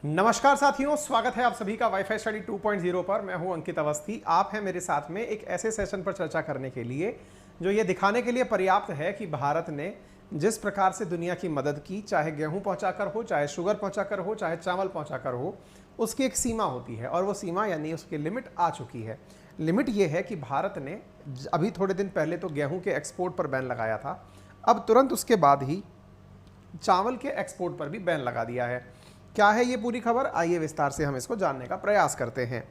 नमस्कार साथियों, स्वागत है आप सभी का वाईफाई स्टडी 2.0 पर। मैं हूं अंकित अवस्थी। आप हैं मेरे साथ में एक ऐसे सेशन पर चर्चा करने के लिए जो ये दिखाने के लिए पर्याप्त है कि भारत ने जिस प्रकार से दुनिया की मदद की, चाहे गेहूं पहुंचाकर हो, चाहे शुगर पहुंचाकर हो, चाहे चावल पहुंचाकर हो, उसकी एक सीमा होती है और वो सीमा यानी उसकी लिमिट आ चुकी है। लिमिट ये है कि भारत ने अभी थोड़े दिन पहले तो गेहूं के एक्सपोर्ट पर बैन लगाया था, अब तुरंत उसके बाद ही चावल के एक्सपोर्ट पर भी बैन लगा दिया है। क्या है ये पूरी खबर, आइए विस्तार से हम इसको जानने का प्रयास करते हैं।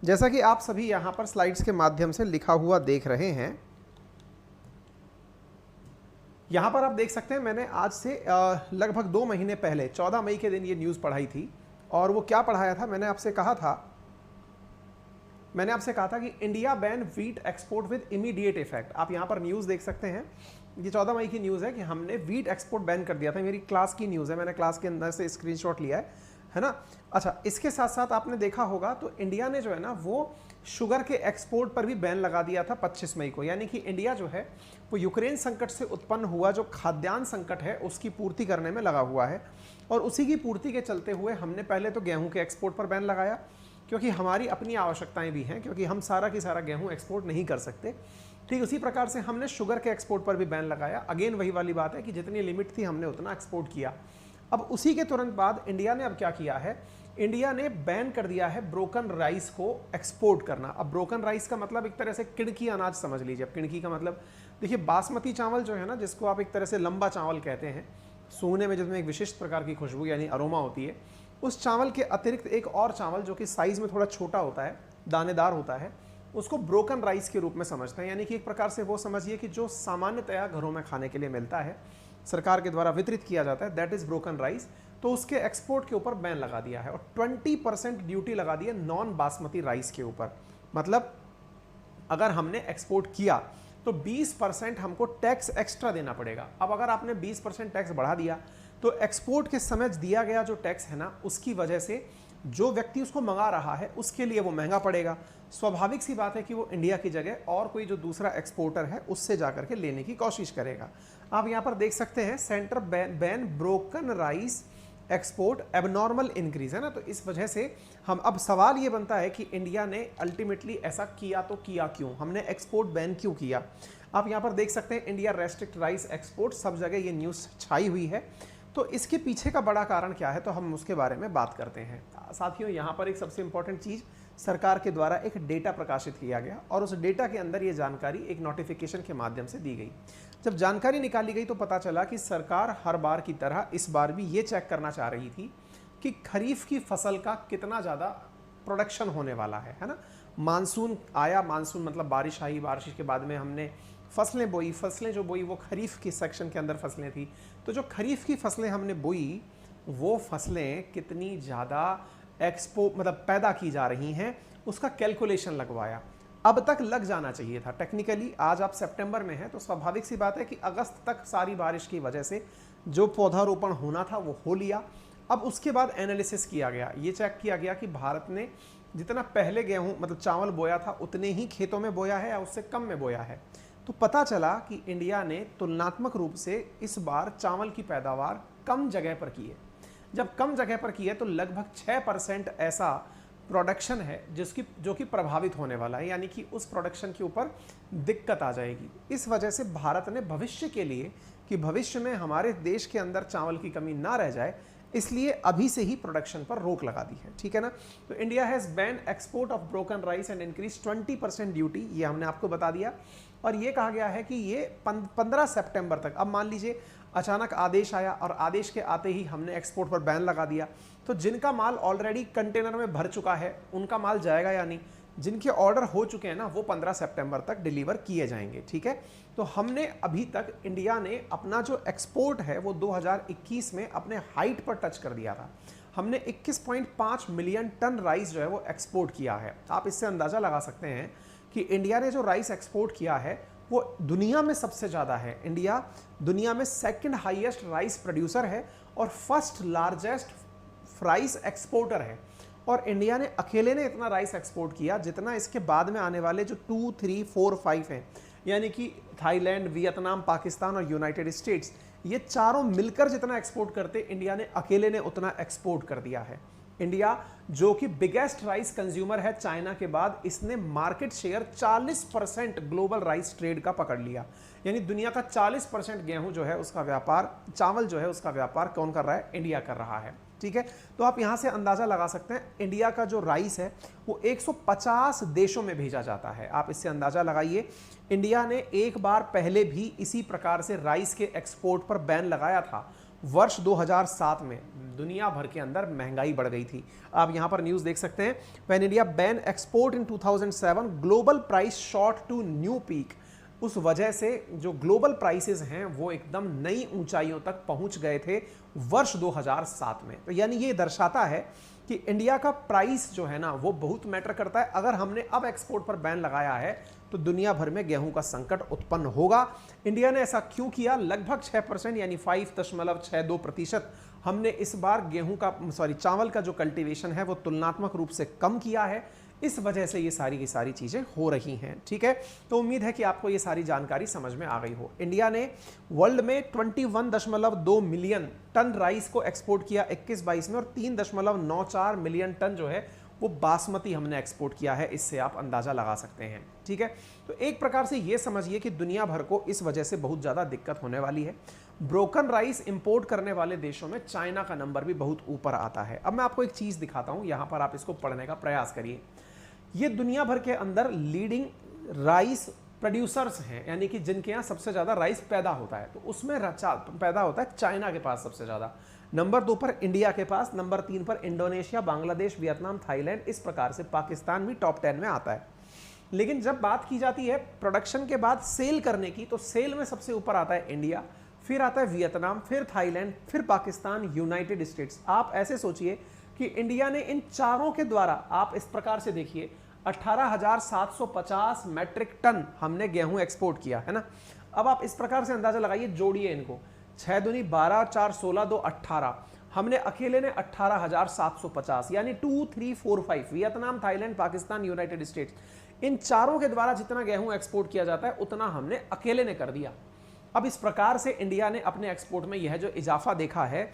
जैसा कि आप सभी यहाँ पर स्लाइड्स के माध्यम से लिखा हुआ देख रहे हैं, यहाँ पर आप देख सकते हैं मैंने आज से लगभग 2 महीने पहले 14 मई के दिन ये न्यूज़ पढ़ाई थी। और वो क्या पढ़ाया था, मैंने आपसे कहा था कि India ban wheat export with immediate effect. आप यहाँ पर न्यूज़ देख सकते हैं, ये 14 मई की न्यूज़ है कि हमने व्हीट एक्सपोर्ट बैन कर दिया था। मेरी क्लास की न्यूज़ है, मैंने क्लास के अंदर से स्क्रीनशॉट लिया है ना। अच्छा, इसके साथ साथ आपने देखा होगा तो इंडिया ने जो है ना वो शुगर के एक्सपोर्ट पर भी बैन लगा दिया था 25 मई को। यानी कि इंडिया जो है वो यूक्रेन संकट से उत्पन्न हुआ जो खाद्यान्न संकट है उसकी पूर्ति करने में लगा हुआ है। और उसी की पूर्ति के चलते हुए हमने पहले तो गेहूँ के एक्सपोर्ट पर बैन लगाया, क्योंकि हमारी अपनी आवश्यकताएं भी हैं, क्योंकि हम सारा की सारा गेहूं एक्सपोर्ट नहीं कर सकते। ठीक उसी प्रकार से हमने शुगर के एक्सपोर्ट पर भी बैन लगाया। अगेन वही वाली बात है कि जितनी लिमिट थी हमने उतना एक्सपोर्ट किया। अब उसी के तुरंत बाद इंडिया ने अब क्या किया है, इंडिया ने बैन कर दिया है ब्रोकन राइस को एक्सपोर्ट करना। अब ब्रोकन राइस का मतलब एक तरह से किणकी अनाज समझ लीजिए। अब किणकी का मतलब देखिए, बासमती चावल जो है ना, जिसको आप एक तरह से लंबा चावल कहते हैं, सूंघने में जिसमें एक विशिष्ट प्रकार की खुशबू यानी अरोमा होती है, उस चावल के अतिरिक्त एक और चावल जो कि साइज़ में थोड़ा छोटा होता है, दानेदार होता है, उसको ब्रोकन राइस के रूप में समझते हैं। यानी कि एक प्रकार से वो समझिए कि जो सामान्यतया घरों में खाने के लिए मिलता है, सरकार के द्वारा वितरित किया जाता है, दैट इज़ ब्रोकन राइस। तो उसके एक्सपोर्ट के ऊपर बैन लगा दिया है और 20% ड्यूटी लगा दी है नॉन बासमती राइस के ऊपर। मतलब अगर हमने एक्सपोर्ट किया तो 20% हमको टैक्स एक्स्ट्रा देना पड़ेगा। अब अगर आपने 20% टैक्स बढ़ा दिया तो एक्सपोर्ट के समय दिया गया जो टैक्स है ना, उसकी वजह से जो व्यक्ति उसको मंगा रहा है उसके लिए वो महंगा पड़ेगा। स्वाभाविक सी बात है कि वो इंडिया की जगह और कोई जो दूसरा एक्सपोर्टर है उससे जाकर के लेने की कोशिश करेगा। आप यहाँ पर देख सकते हैं centre ban broken rice export abnormal increase, है ना। तो इस वजह से हम अब सवाल ये बनता है कि इंडिया ने अल्टीमेटली ऐसा किया तो किया क्यों, हमने एक्सपोर्ट बैन क्यों किया। आप यहाँ पर देख सकते हैं इंडिया रेस्ट्रिक्ट राइस एक्सपोर्ट, सब जगह ये न्यूज़ छाई हुई है। तो इसके पीछे का बड़ा कारण क्या है, तो हम उसके बारे में बात करते हैं। साथियों, यहाँ पर एक सबसे इंपॉर्टेंट चीज़, सरकार के द्वारा एक डेटा प्रकाशित किया गया और उस डेटा के अंदर ये जानकारी एक नोटिफिकेशन के माध्यम से दी गई। जब जानकारी निकाली गई तो पता चला कि सरकार हर बार की तरह इस बार भी ये चेक करना चाह रही थी कि खरीफ की फसल का कितना ज़्यादा प्रोडक्शन होने वाला है ना। मानसून आया, मानसून मतलब बारिश आई, बारिश के बाद में हमने फसलें बोई। फसलें जो बोई वो खरीफ के सेक्शन के अंदर फसलें थी। तो जो खरीफ की फसलें हमने बोई वो फसलें कितनी ज़्यादा मतलब पैदा की जा रही हैं, उसका कैलकुलेशन लगवाया। अब तक लग जाना चाहिए था टेक्निकली। आज आप सितंबर में हैं तो स्वाभाविक सी बात है कि अगस्त तक सारी बारिश की वजह से जो पौधारोपण होना था वो हो लिया। अब उसके बाद एनालिसिस किया गया, ये चेक किया गया कि भारत ने जितना पहले गेहूँ मतलब चावल बोया था उतने ही खेतों में बोया है या उससे कम में बोया है। तो पता चला कि इंडिया ने तुलनात्मक रूप से इस बार चावल की पैदावार कम जगह पर की है। जब कम जगह पर की है तो लगभग 6% ऐसा प्रोडक्शन है जो कि प्रभावित होने वाला है, यानी कि उस प्रोडक्शन के ऊपर दिक्कत आ जाएगी। इस वजह से भारत ने भविष्य के लिए कि भविष्य में हमारे देश के अंदर चावल की कमी ना रह जाए, इसलिए अभी से ही प्रोडक्शन पर रोक लगा दी है, ठीक है ना। तो India has ban export of broken rice and increase 20% duty, ये हमने आपको बता दिया। और ये कहा गया है कि ये 15 सितंबर तक, अब मान लीजिए अचानक आदेश आया और आदेश के आते ही हमने एक्सपोर्ट पर बैन लगा दिया, तो जिनका माल ऑलरेडी कंटेनर में भर चुका है उनका माल जाएगा या नहीं, जिनके ऑर्डर हो चुके हैं ना वो 15 सितंबर तक डिलीवर किए जाएंगे, ठीक है। तो हमने अभी तक इंडिया ने अपना जो एक्सपोर्ट है वो 2021 में अपने हाइट पर टच कर दिया था। हमने 21.5 मिलियन टन राइस जो है वो एक्सपोर्ट किया है। आप इससे अंदाज़ा लगा सकते हैं कि इंडिया ने जो राइस एक्सपोर्ट किया है वो दुनिया में सबसे ज़्यादा है। इंडिया दुनिया में सेकंड हाईएस्ट राइस प्रोड्यूसर है और फर्स्ट लार्जेस्ट राइस एक्सपोर्टर है। और इंडिया ने अकेले ने इतना राइस एक्सपोर्ट किया जितना इसके बाद में आने वाले जो 2, 3, 4, 5 हैं, यानी कि थाईलैंड, वियतनाम, पाकिस्तान और यूनाइटेड स्टेट्स, ये चारों मिलकर जितना एक्सपोर्ट करते इंडिया ने अकेले ने उतना एक्सपोर्ट कर दिया है। इंडिया जो कि बिगेस्ट राइस कंज्यूमर है चाइना के बाद, इसने market share 40% global rice trade का पकड़ लिया। यानी दुनिया का 40% गेहूं जो है उसका व्यापार, चावल जो है उसका व्यापार कौन कर रहा है? इंडिया कर रहा है। ठीक है, तो आप यहां से अंदाजा लगा सकते हैं इंडिया का जो राइस है वो 150 देशों में भेजा जाता है। आप इससे अंदाजा लगाइए, इंडिया ने एक बार पहले भी इसी प्रकार से राइस के एक्सपोर्ट पर बैन लगाया था वर्ष 2007 में। दुनिया भर के अंदर महंगाई बढ़ गई थी। आप यहां पर न्यूज़ देख सकते हैं, when India ban export in 2007 global price shot to new peak. उस वजह से जो ग्लोबल प्राइसेस हैं वो एकदम नई ऊंचाइयों तक पहुंच गए थे वर्ष 2007 में। तो यानी ये दर्शाता है कि इंडिया का प्राइस जो है ना वो बहुत मैटर करता है। अगर हमने अब एक्सपोर्ट पर बैन लगाया है तो दुनिया भर में गेहूं का संकट उत्पन्न होगा। इंडिया ने ऐसा क्यों किया? लगभग 6% यानी 5.62% हमने इस बार गेहूं का चावल का जो कल्टीवेशन है वो तुलनात्मक रूप से कम किया है। इस वजह से ये सारी की सारी चीज़ें हो रही हैं। ठीक है, तो उम्मीद है कि आपको ये सारी जानकारी समझ में आ गई हो। इंडिया ने वर्ल्ड में 21.2 मिलियन टन राइस को एक्सपोर्ट किया 21-22 में, और 3.94 मिलियन टन जो है वो बासमती हमने एक्सपोर्ट किया है। इससे आप अंदाज़ा लगा सकते हैं। ठीक है, तो एक प्रकार से ये समझिए कि दुनिया भर को इस वजह से बहुत ज़्यादा दिक्कत होने वाली है। ब्रोकन राइस इंपोर्ट करने वाले देशों में चाइना का नंबर भी बहुत ऊपर आता है। अब मैं आपको एक चीज़ दिखाता हूँ, यहाँ पर आप इसको पढ़ने का प्रयास करिए। ये दुनिया भर के अंदर लीडिंग राइस प्रोड्यूसर्स हैं, यानी कि जिनके यहाँ सबसे ज़्यादा राइस पैदा होता है, तो उसमें पैदा होता है चाइना के पास सबसे ज़्यादा। नंबर 2 पर इंडिया के पास, नंबर 3 पर इंडोनेशिया, बांग्लादेश, वियतनाम, थाईलैंड, इस प्रकार से पाकिस्तान भी टॉप 10 में आता है। लेकिन जब बात की जाती है प्रोडक्शन के बाद सेल करने की, तो सेल में सबसे ऊपर आता है इंडिया, फिर आता है वियतनाम, फिर थाईलैंड, फिर पाकिस्तान, यूनाइटेड स्टेट्स। आप ऐसे सोचिए कि इंडिया ने इन चारों के द्वारा, आप इस प्रकार से देखिए, 18,750 मैट्रिक टन हमने गेहूं एक्सपोर्ट किया है ना। अब आप इस प्रकार से अंदाजा लगाइए, जोड़िए इनको, 6 दूनी 12, 4 16, 2 18, हमने अकेले ने 18,750 यानी 2, 3, 4, 5 Vietnam, Thailand, Pakistan, United States, इन चारों के द्वारा जितना गेहूं एक्सपोर्ट किया जाता है उतना हमने अकेले ने कर दिया। अब इस प्रकार से इंडिया ने अपने एक्सपोर्ट में यह जो इजाफा देखा है,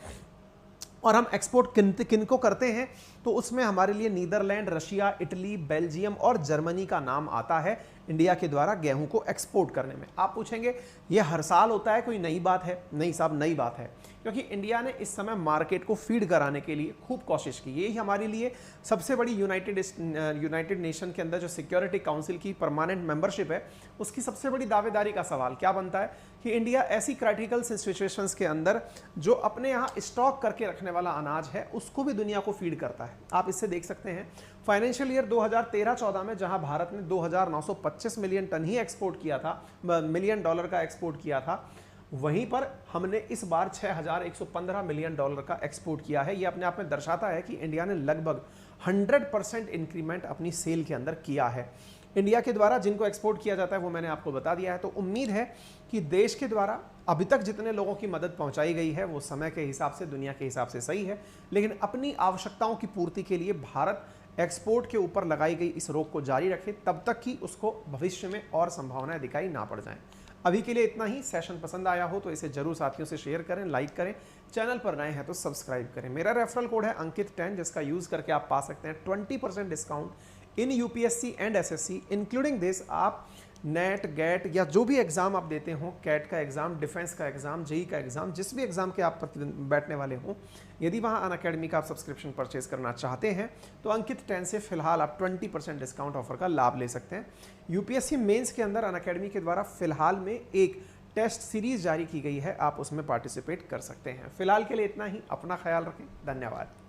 और हम एक्सपोर्ट किन को करते हैं, तो उसमें हमारे लिए नीदरलैंड, रशिया, इटली, बेल्जियम और जर्मनी का नाम आता है इंडिया के द्वारा गेहूं को एक्सपोर्ट करने में। आप पूछेंगे ये हर साल होता है, कोई नई बात है? नहीं साहब, नई बात है, क्योंकि इंडिया ने इस समय मार्केट को फीड कराने के लिए खूब कोशिश की। यही हमारे लिए सबसे बड़ी यूनाइटेड नेशन के अंदर जो सिक्योरिटी काउंसिल की परमानेंट मेंबरशिप है, उसकी सबसे बड़ी दावेदारी का सवाल क्या बनता है कि इंडिया ऐसी क्राइटिकल सिचुएशंस के अंदर जो अपने यहाँ स्टॉक करके रखने वाला अनाज है उसको भी दुनिया को फीड करता है। आप इससे देख सकते हैं फाइनेंशियल ईयर 2013-14 में जहां भारत ने 2,925 मिलियन टन ही एक्सपोर्ट किया था, मिलियन डॉलर का एक्सपोर्ट किया था, वहीं पर हमने इस बार 6,115 मिलियन डॉलर का एक्सपोर्ट किया है। यह अपने आप में दर्शाता है कि इंडिया ने लगभग 100% इंक्रीमेंट अपनी सेल के अंदर किया है। इंडिया के द्वारा जिनको एक्सपोर्ट किया जाता है वो मैंने आपको बता दिया है। तो उम्मीद है कि देश के द्वारा अभी तक जितने लोगों की मदद पहुंचाई गई है वो समय के हिसाब से, दुनिया के हिसाब से सही है, लेकिन अपनी आवश्यकताओं की पूर्ति के लिए भारत एक्सपोर्ट के ऊपर लगाई गई इस रोक को जारी रखे तब तक कि उसको भविष्य में और संभावनाएं दिखाई ना पड़ जाएं। अभी के लिए इतना ही। सेशन पसंद आया हो तो इसे जरूर साथियों से शेयर करें, लाइक करें, चैनल पर नए हैं तो सब्सक्राइब करें। मेरा रेफरल कोड है अंकित10, जिसका यूज करके आप पा सकते हैं 20% discount in UPSC and SSC. Including this आप नेट, गेट या जो भी एग्जाम आप देते हो, कैट का एग्जाम, डिफेंस का एग्जाम, जेई का एग्जाम, जिस भी एग्जाम के आप बैठने वाले हों, यदि वहाँ अनअकैडमी का आप सब्सक्रिप्शन परचेज करना चाहते हैं तो अंकित10 से फिलहाल आप 20% डिस्काउंट ऑफर का लाभ ले सकते हैं। यूपीएससी मेंस के अंदर अनअकैडमी के द्वारा फिलहाल में एक टेस्ट सीरीज जारी की गई है, आप उसमें पार्टिसिपेट कर सकते हैं। फिलहाल के लिए इतना ही। अपना ख्याल रखें। धन्यवाद।